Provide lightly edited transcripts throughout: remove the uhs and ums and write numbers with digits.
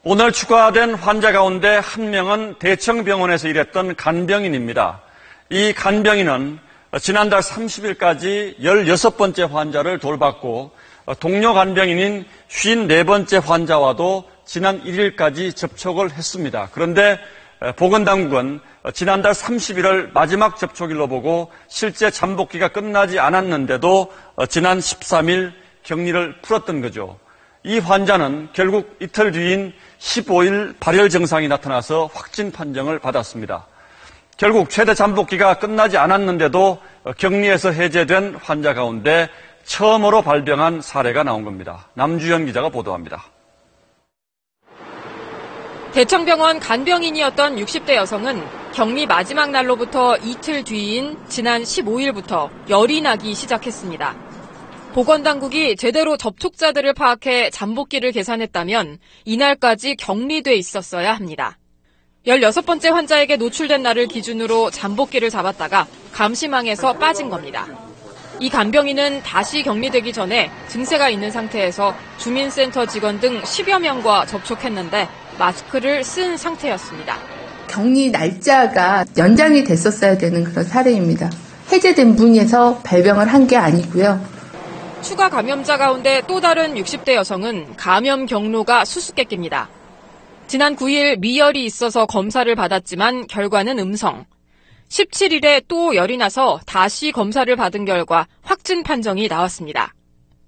오늘 추가된 환자 가운데 한 명은 대청병원에서 일했던 간병인입니다. 이 간병인은 지난달 30일까지 16번째 환자를 돌봤고 동료 간병인인 54번째 환자와도 지난 1일까지 접촉을 했습니다. 그런데 보건당국은 지난달 31일 마지막 접촉일로 보고 실제 잠복기가 끝나지 않았는데도 지난 13일 격리를 풀었던 거죠. 이 환자는 결국 이틀 뒤인 15일 발열 증상이 나타나서 확진 판정을 받았습니다. 결국 최대 잠복기가 끝나지 않았는데도 격리에서 해제된 환자 가운데 처음으로 발병한 사례가 나온 겁니다. 남주현 기자가 보도합니다. 대청병원 간병인이었던 60대 여성은 격리 마지막 날로부터 이틀 뒤인 지난 15일부터 열이 나기 시작했습니다. 보건당국이 제대로 접촉자들을 파악해 잠복기를 계산했다면 이날까지 격리돼 있었어야 합니다. 16번째 환자에게 노출된 날을 기준으로 잠복기를 잡았다가 감시망에서 빠진 겁니다. 이 간병인은 다시 격리되기 전에 증세가 있는 상태에서 주민센터 직원 등 10여 명과 접촉했는데 마스크를 쓴 상태였습니다. 격리 날짜가 연장이 됐었어야 되는 그런 사례입니다. 해제된 분에서 발병을 한 게 아니고요. 추가 감염자 가운데 또 다른 60대 여성은 감염 경로가 수수께끼입니다. 지난 9일 미열이 있어서 검사를 받았지만 결과는 음성. 17일에 또 열이 나서 다시 검사를 받은 결과 확진 판정이 나왔습니다.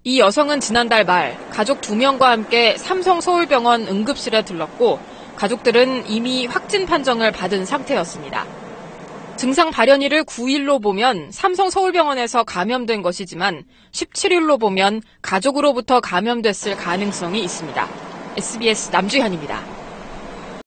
이 여성은 지난달 말 가족 2명과 함께 삼성서울병원 응급실에 들렀고 가족들은 이미 확진 판정을 받은 상태였습니다. 증상 발현일을 9일로 보면 삼성서울병원에서 감염된 것이지만 17일로 보면 가족으로부터 감염됐을 가능성이 있습니다. SBS 남주현입니다.